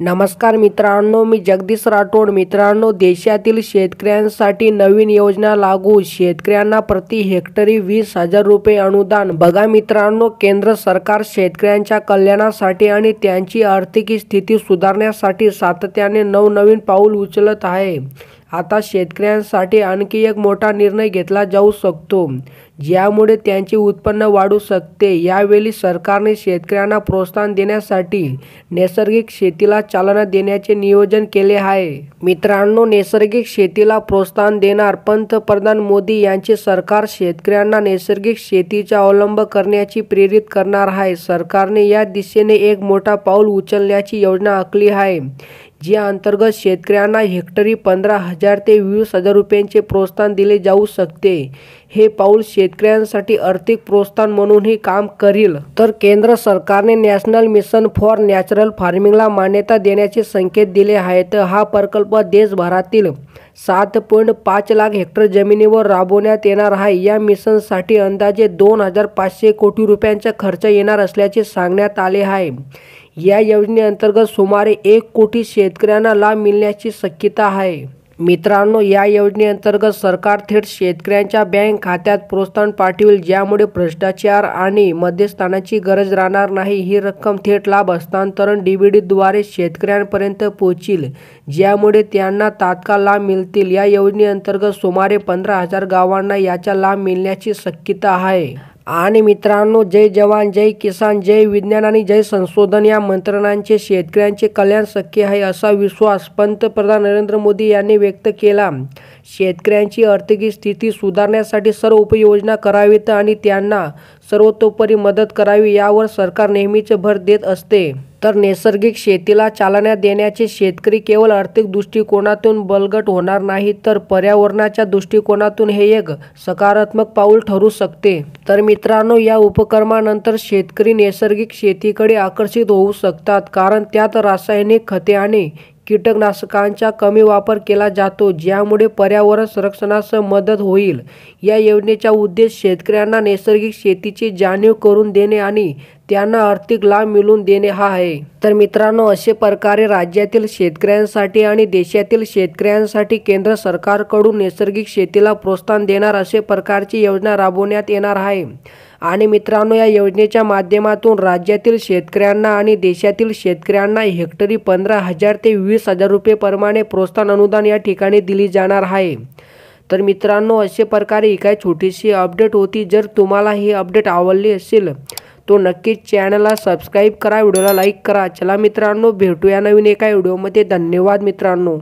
नमस्कार मित्रांनो, मी जगदीश राठोड. मित्रांनो, देशातील शेतकऱ्यांसाठी नवीन योजना लागू. शेतकऱ्यांना प्रति हेक्टरी 20,000 रुपये अनुदान. बघा मित्रांनो, केंद्र सरकार शेतकऱ्यांच्या कल्याणासाठी आणि त्यांची आर्थिक स्थिती सुधारण्यासाठी सातत्याने नवनवीन पाऊल उचलत आहे. आता शेतकऱ्यांसाठी आणखी एक मोठा निर्णय घेतला जाऊ शकतो, ज्यामुळे त्यांचे उत्पन्न वाढू शकते. यावेळी सरकारने शेतकऱ्यांना प्रोत्साहन देण्यासाठी नैसर्गिक शेतीला चालना देण्याचे नियोजन केले आहे. मित्रांनो, नैसर्गिक शेतीला प्रोत्साहन देणार पंतप्रधान मोदी यांचे सरकार शेतकऱ्यांना नैसर्गिक शेतीचा अवलंब करण्याची प्रेरित करणार आहे. सरकारने या दिशेने एक मोठा पाऊल उचलण्याची योजना आखली आहे, ज्या अंतर्गत शेतकऱ्यांना हेक्टरी 15,000 ते 20,000 रुपयांचे प्रोत्साहन दिले जाऊ शकते. हे पाऊल शेतकऱ्यांसाठी आर्थिक प्रोत्साहन म्हणूनही काम करेल. तर केंद्र सरकारने नॅशनल मिशन फॉर नॅचरल फार्मिंगला मान्यता देण्याचे संकेत दिले आहेत. हा प्रकल्प देशभरातील 7.5 लाख हेक्टर जमिनीवर राबवण्यात येणार आहे. या मिशनसाठी अंदाजे 2,500 कोटी रुपयांचा खर्च येणार असल्याचे सांगण्यात आले आहे. या योजनेअंतर्गत सुमारे 1 कोटी शेतकऱ्यांना लाभ मिळण्याची शक्यता आहे. मित्रांनो, या योजनेअंतर्गत सरकार थेट शेतकऱ्यांच्या बँक खात्यात प्रोत्साहन पाठवेल, ज्यामुळे भ्रष्टाचार आणि मध्यस्थानाची गरज राहणार नाही. ही रक्कम थेट लाभ हस्तांतरण डीबीटीद्वारे शेतकऱ्यांपर्यंत पोहोचेल, ज्यामुळे त्यांना तात्काळ लाभ मिळतील. या योजनेअंतर्गत सुमारे 15,000 गावांना याचा लाभ मिळण्याची शक्यता आहे. आणि मित्रांनो, जय जवान जय किसान, जय विज्ञान आणि जय संशोधन या मंत्रांचे शेतकऱ्यांचे कल्याण शक्य आहे, असा विश्वास पंतप्रधान नरेंद्र मोदी यांनी व्यक्त केला. शेतकऱ्यांची आर्थिक स्थिती सुधारण्यासाठी सर्व उपाययोजना करावीत आणि त्यांना सर्वतोपरी मदत करावी, यावर सरकार नेहमीच भर देत असते. तर नैसर्गिक शेतीला चालना देण्याचे शेतकरी केवळ आर्थिक दृष्टिकोनातून बळकट होणार नाही, तर पर्यावरणाच्या दृष्टिकोनातून हे एक सकारात्मक पाऊल ठरू शकते. तर मित्रांनो, या उपक्रमानंतर शेतकरी नैसर्गिक शेतीकडे आकर्षित होऊ शकतात, कारण त्यात रासायनिक खते आणि कीटकनाशकांचा कमी वापर केला जातो, ज्यामुळे पर्यावरण संरक्षणास मदत होईल. या योजनेचा उद्देश शेतकऱ्यांना नैसर्गिक शेतीची जाणीव करून देणे आणि त्यांना आर्थिक लाभ मिळवून देणे हा आहे. तर मित्रांनो, अशा प्रकारे राज्यातील शेतकऱ्यांसाठी आणि देशातील शेतकऱ्यांसाठी केंद्र सरकारकडून नैसर्गिक शेतीला प्रोत्साहन देणार अशा प्रकारची योजना राबवण्यात येणार आहे. आणि मित्रांनो, या योजनेच्या माध्यमातून राज्यातील शेतकऱ्यांना आणि देशातील शेतकऱ्यांना हेक्टरी 15,000 ते 20,000 रुपये प्रमाणे प्रोत्साहन अनुदान या ठिकाणी दिली जाणार आहे. तर मित्रांनो, अशा प्रकारे ही काही छोटीशी अपडेट होती. जर तुम्हाला ही अपडेट आवडली असेल तो नक्कीच चॅनलला सबस्क्राईब करा, व्हिडिओला लाईक करा. चला मित्रांनो, भेटूया नवीन एका व्हिडिओमध्ये. धन्यवाद मित्रांनो.